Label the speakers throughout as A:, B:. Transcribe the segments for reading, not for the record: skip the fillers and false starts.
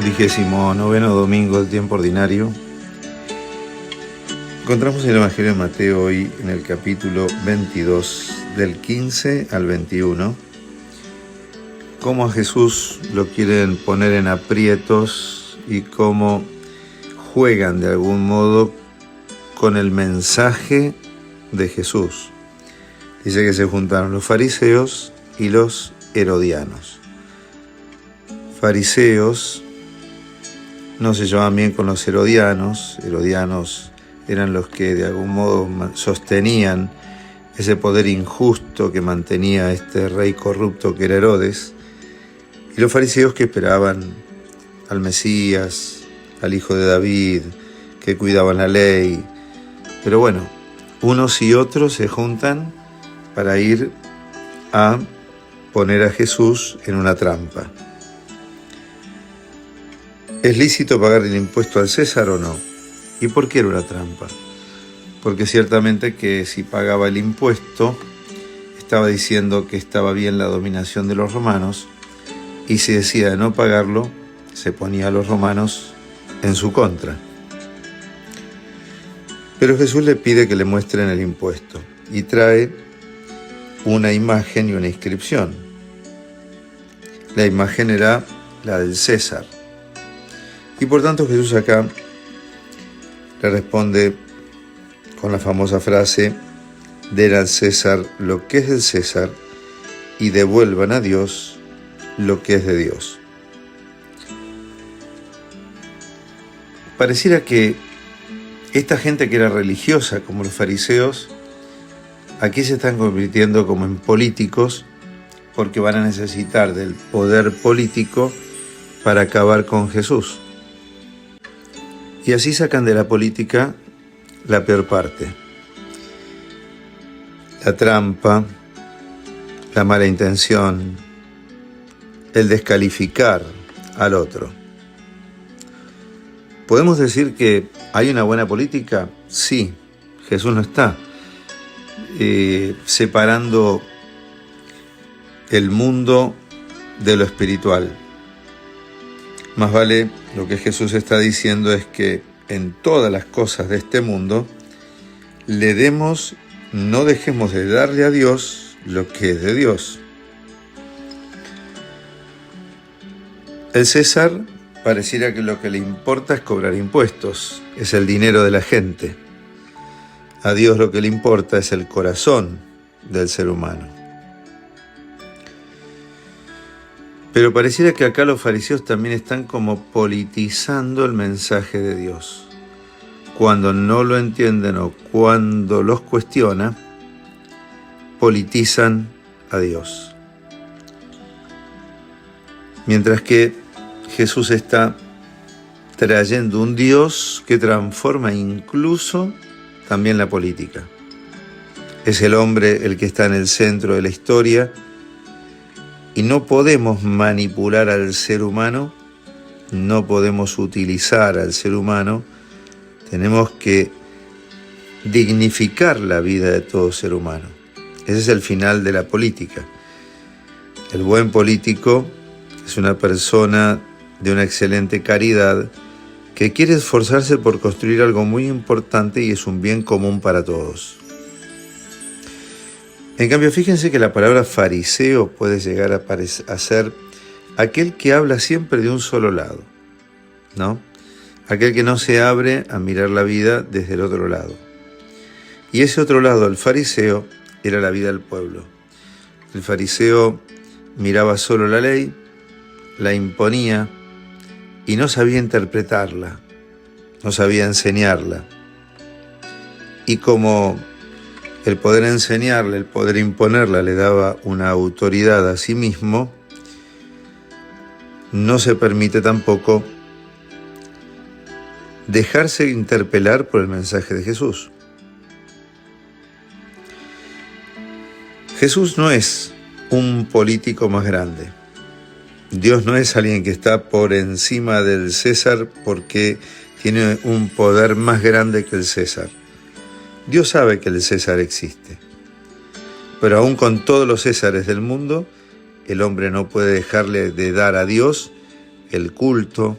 A: 29º domingo del tiempo ordinario. Encontramos en el Evangelio de Mateo hoy en el capítulo 22, del 15 al 21, cómo a Jesús lo quieren poner en aprietos y cómo juegan de algún modo con el mensaje de Jesús. Dice que se juntaron los fariseos y los herodianos. Fariseos no se llevaban bien con los herodianos. Herodianos eran los que de algún modo sostenían ese poder injusto que mantenía este rey corrupto que era Herodes. Y los fariseos que esperaban al Mesías, al hijo de David, que cuidaban la ley. Pero bueno, unos y otros se juntan para ir a poner a Jesús en una trampa. ¿Es lícito pagar el impuesto al César o no? ¿Y por qué era una trampa? Porque ciertamente que si pagaba el impuesto, estaba diciendo que estaba bien la dominación de los romanos, y si decía de no pagarlo, se ponía a los romanos en su contra. Pero Jesús le pide que le muestren el impuesto, y trae una imagen y una inscripción. La imagen era la del César. Y por tanto Jesús acá le responde con la famosa frase: den al César lo que es del César y devuelvan a Dios lo que es de Dios. Pareciera que esta gente que era religiosa, como los fariseos, aquí se están convirtiendo como en políticos porque van a necesitar del poder político para acabar con Jesús. Y así sacan de la política la peor parte: la trampa, la mala intención, el descalificar al otro. ¿Podemos decir que hay una buena política? Sí, Jesús no está separando el mundo de lo espiritual. Más vale, lo que Jesús está diciendo es que en todas las cosas de este mundo no dejemos de darle a Dios lo que es de Dios. El César pareciera que lo que le importa es cobrar impuestos, es el dinero de la gente. A Dios lo que le importa es el corazón del ser humano. Pero pareciera que acá los fariseos también están como politizando el mensaje de Dios. Cuando no lo entienden o cuando los cuestiona, politizan a Dios. Mientras que Jesús está trayendo un Dios que transforma incluso también la política. Es el hombre el que está en el centro de la historia. Y no podemos manipular al ser humano, no podemos utilizar al ser humano, tenemos que dignificar la vida de todo ser humano. Ese es el final de la política. El buen político es una persona de una excelente caridad que quiere esforzarse por construir algo muy importante y es un bien común para todos. En cambio, fíjense que la palabra fariseo puede llegar a ser aquel que habla siempre de un solo lado, ¿no? Aquel que no se abre a mirar la vida desde el otro lado. Y ese otro lado, el fariseo, era la vida del pueblo. El fariseo miraba solo la ley, la imponía y no sabía interpretarla, no sabía enseñarla. Y como el poder enseñarla, el poder imponerla le daba una autoridad a sí mismo, no se permite tampoco dejarse interpelar por el mensaje de Jesús. Jesús no es un político más grande. Dios no es alguien que está por encima del César porque tiene un poder más grande que el César. Dios sabe que el César existe, pero aún con todos los Césares del mundo, el hombre no puede dejarle de dar a Dios el culto,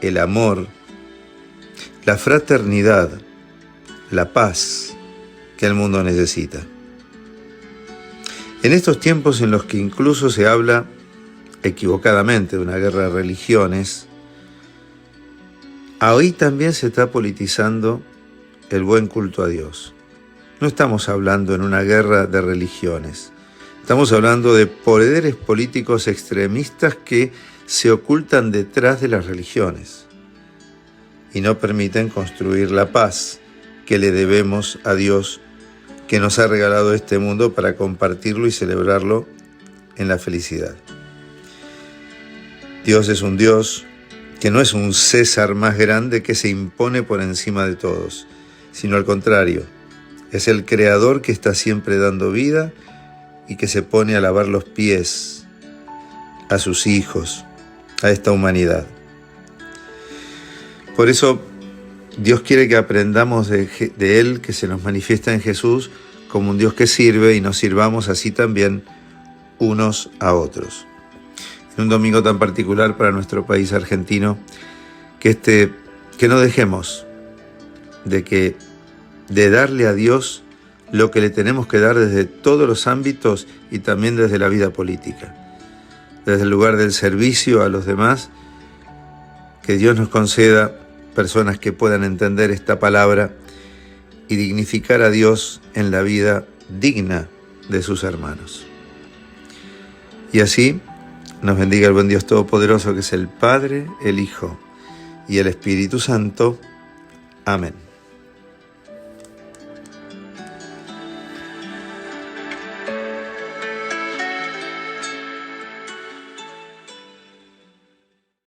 A: el amor, la fraternidad, la paz que el mundo necesita. En estos tiempos en los que incluso se habla equivocadamente de una guerra de religiones, hoy también se está politizando el buen culto a Dios. No estamos hablando en una guerra de religiones, estamos hablando de poderes políticos extremistas que se ocultan detrás de las religiones y no permiten construir la paz que le debemos a Dios, que nos ha regalado este mundo para compartirlo y celebrarlo en la felicidad. Dios es un Dios que no es un César más grande que se impone por encima de todos, sino al contrario, es el Creador que está siempre dando vida y que se pone a lavar los pies a sus hijos, a esta humanidad. Por eso Dios quiere que aprendamos de Él, que se nos manifiesta en Jesús como un Dios que sirve y nos sirvamos así también unos a otros. En un domingo tan particular para nuestro país argentino, que no dejemos de darle a Dios lo que le tenemos que dar desde todos los ámbitos y también desde la vida política. Desde el lugar del servicio a los demás, que Dios nos conceda personas que puedan entender esta palabra y dignificar a Dios en la vida digna de sus hermanos. Y así nos bendiga el buen Dios Todopoderoso, que es el Padre, el Hijo y el Espíritu Santo. Amén.